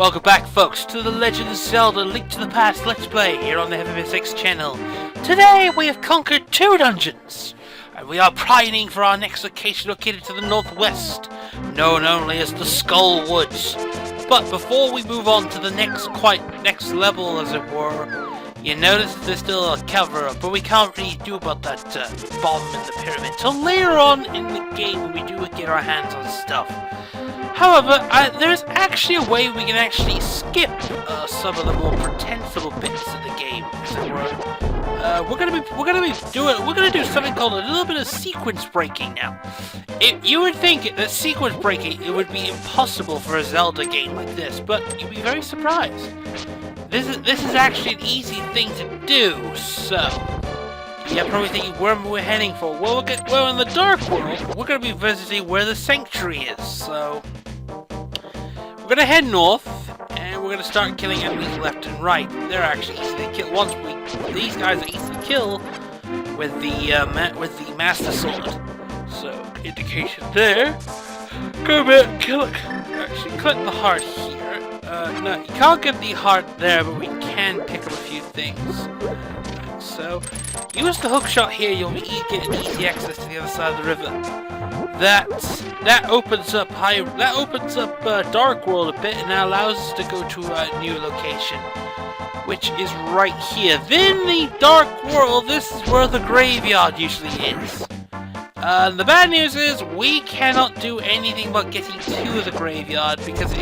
Welcome back, folks, to the Legend of Zelda Link to the Past Let's Play here on the HeavyMix channel. Today we have conquered 2 dungeons, and we are pining for our next location located to the northwest, known only as the Skull Woods. But before we move on to the next level, as it were, you notice there's still a cover-up, but we can't really do about that bomb in the pyramid till later on in the game when we do get our hands on stuff. However, there's actually a way we can actually skip some of the more pretentious bits of the game, as it were. We're gonna do something called a little bit of sequence breaking now. You would think that sequence breaking it would be impossible for a Zelda game like this, but you'd be very surprised. This is actually an easy thing to do. So you're probably thinking where we're heading for. Well, in the Dark World, we're gonna be visiting where the Sanctuary is. So we're gonna head north, and we're gonna start killing enemies left and right. They're actually easy to kill. These guys are easy to kill with the Master Sword. So indication there. Go back, kill it. Actually, click the heart here. No, you can't get the heart there, but we can pick up a few things. So use the hook shot here. You'll get easy access to the other side of the river. That opens up Dark World a bit, and that allows us to go to a new location, which is right here. Then the Dark World. This is where the graveyard usually is. The bad news is we cannot do anything but getting to the graveyard because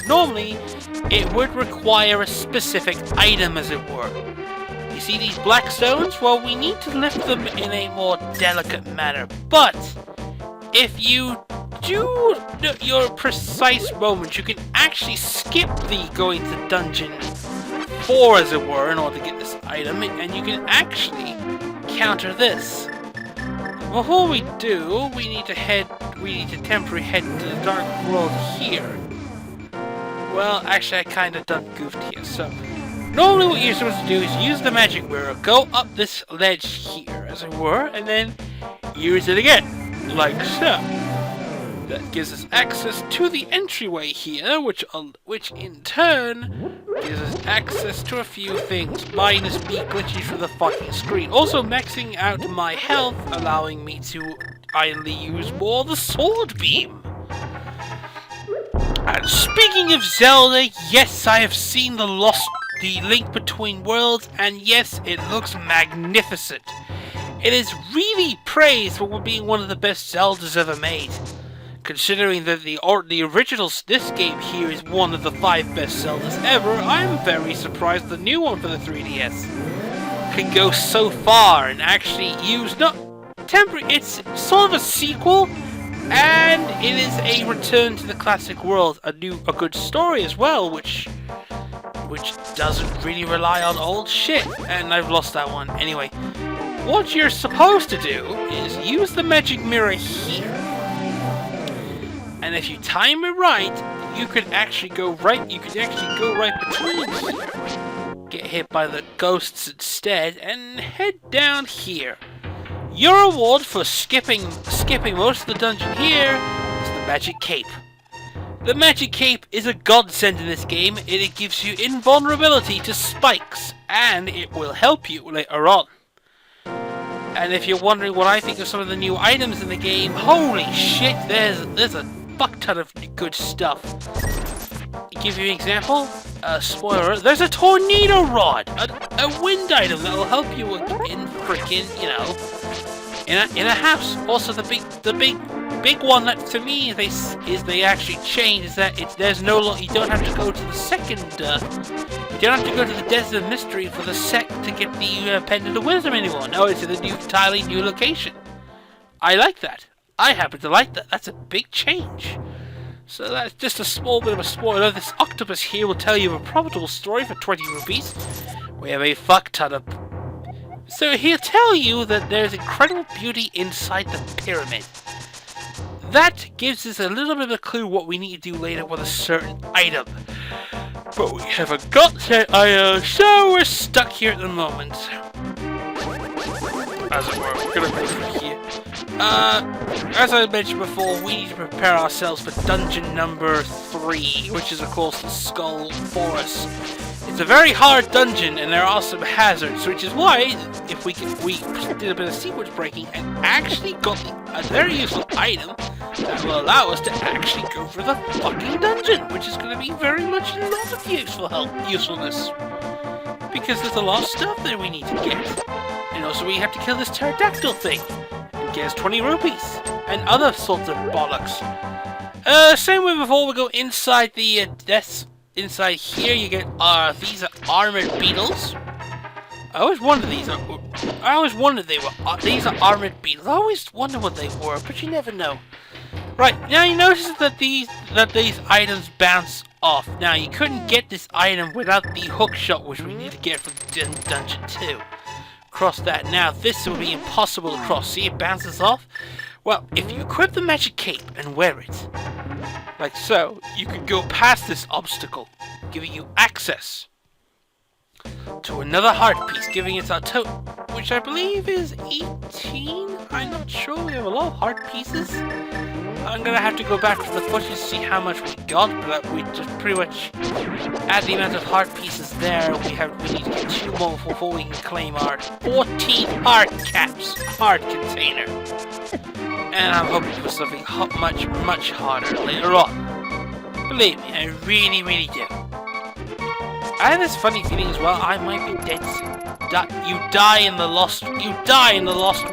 normally it would require a specific item, as it were. You see these black stones? Well, we need to lift them in a more delicate manner. But if you do your precise moment, you can actually skip the going to dungeon 4, as it were, in order to get this item, and you can actually counter this. Before we do, we need to temporarily head to the Dark World here. Well, actually, I kind of done goofed here. So, normally what you're supposed to do is use the magic mirror, go up this ledge here, as it were, and then use it again, like so. That gives us access to the entryway here, which in turn gives us access to a few things, minus me glitching through the fucking screen. Also maxing out my health, allowing me to idly use more of the sword beam. And speaking of Zelda, yes, I have seen the Link Between Worlds, and yes, it looks magnificent. It is really praised for being one of the best Zeldas ever made. Considering that the original, this game here is one of the 5 best Zeldas ever, I'm very surprised the new one for the 3DS can go so far and actually use it's sort of a sequel, and it is a return to the classic world, a good story as well, which doesn't really rely on old shit. And I've lost that one. Anyway, what you're supposed to do is use the magic mirror here. And if you time it right, you could actually go right between here. Get hit by the ghosts instead, and head down here. Your reward for skipping most of the dungeon here is the magic cape. The magic cape is a godsend in this game. It gives you invulnerability to spikes, and it will help you later on. And if you're wondering what I think of some of the new items in the game, holy shit, there's a fuck ton of good stuff. Give you an example. Spoiler: there's a tornado rod, a wind item that will help you in freaking, in a house. Also, the big one that to me they actually changed is that you don't have to go to the second. You don't have to go to the Desert of Mystery for the to get the Pendant of Wisdom anymore. No, it's in the entirely new location. I like that. I happen to like that. That's a big change. So that's just a small bit of a spoiler. This octopus here will tell you a profitable story for 20 rupees. We have a fuck ton of... So he'll tell you that there's incredible beauty inside the pyramid. That gives us a little bit of a clue what we need to do later with a certain item. But we haven't got that item, so we're stuck here at the moment. As it were, we're gonna go through here. As I mentioned before, we need to prepare ourselves for dungeon number 3, which is of course the Skull Forest. It's a very hard dungeon, and there are some hazards, which is why, if we did a bit of sequence breaking and actually got a very useful item that will allow us to actually go for the fucking dungeon, which is going to be very much a lot of usefulness. Because there's a lot of stuff that we need to get. And also we have to kill this pterodactyl thing. And get us 20 rupees. And other sorts of bollocks. Same way before, we go inside the inside here you get these are armored beetles. I always wondered these are armored beetles. I always wondered what they were, but you never know. Right, now you notice that these items bounce off. Now you couldn't get this item without the hook shot, which we need to get from dungeon 2. Cross that. Now this will be impossible to cross. See, it bounces off? Well, if you equip the magic cape and wear it, like so, you can go past this obstacle, giving you access to another heart piece, giving it a total, which I believe is 18? I'm not sure, we have a lot of heart pieces. I'm gonna have to go back to the footage to see how much we got, but we just pretty much add the amount of heart pieces there. We need to get 2 more before we can claim our 14 heart container. And I'm hoping for something much harder later on. Believe me, I really, really do. I have this funny feeling as well, I might be dead soon. You die in the lost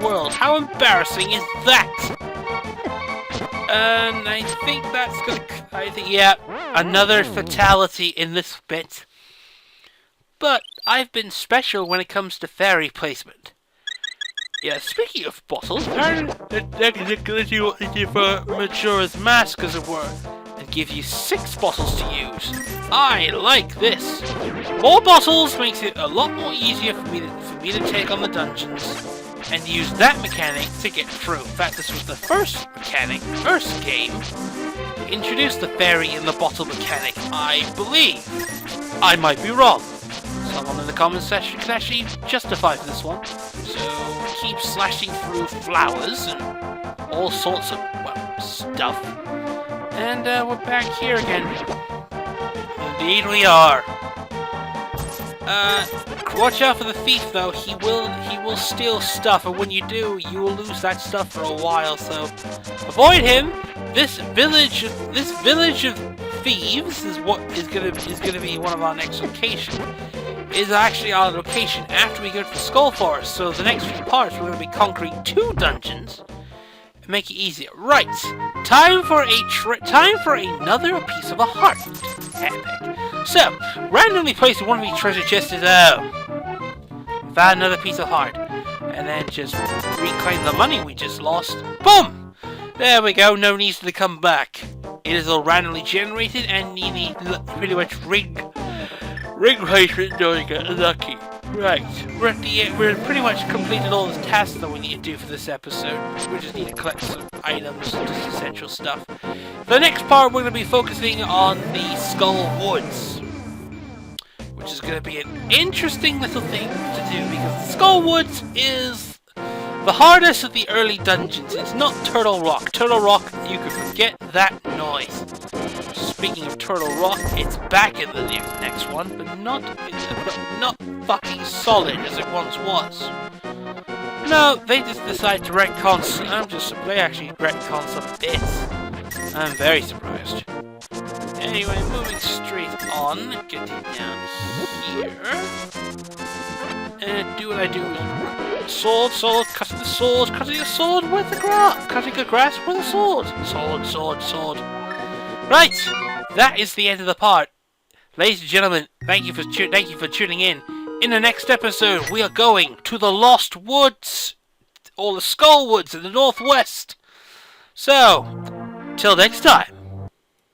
world. How embarrassing is that? And I think that's yeah, another fatality in this bit. But I've been special when it comes to fairy placement. Yeah, speaking of bottles, they're gonna let you give Majora's Mask, as it were, and give you 6 bottles to use. I like this. More bottles makes it a lot more easier for me to take on the dungeons and use that mechanic to get through. In fact, this was the first game to introduce the fairy in the bottle mechanic, I believe. I might be wrong. Someone in the comment section can actually justify this one. So keep slashing through flowers and all sorts of, well, stuff. And we're back here again. Indeed we are. Watch out for the thief though. He will steal stuff, and when you do, you will lose that stuff for a while. So avoid him. This village of thieves is gonna be one of our next locations. Is actually our location after we go to the Skull Forest. So the next few parts we're gonna be conquering 2 dungeons and make it easier. Right, time for another piece of a heart. Epic. So, randomly placing one of each treasure chests is found another piece of heart, and then just reclaim the money we just lost. Boom! There we go. No need to come back. It is all randomly generated, and you need pretty much ring placement to get lucky. Right, we're pretty much completed all the tasks that we need to do for this episode. We just need to collect some items, just essential stuff. For the next part, we're going to be focusing on the Skull Woods, which is going to be an interesting little thing to do, because the Skull Woods is the hardest of the early dungeons. It's not Turtle Rock. Turtle Rock, you can forget that noise. Speaking of Turtle Rock, it's back in the next one, but not fucking solid as it once was. No, they just decided to retcon. They actually retcon some bits. I'm very surprised. Anyway, moving straight on, getting down here, and do what I do. Sword, cutting the sword with the grass, cutting the grass with a sword. Sword. Right, that is the end of the part. Ladies and gentlemen, thank you for tuning in. In the next episode, we are going to the Lost Woods, or the Skull Woods in the northwest. So, till next time.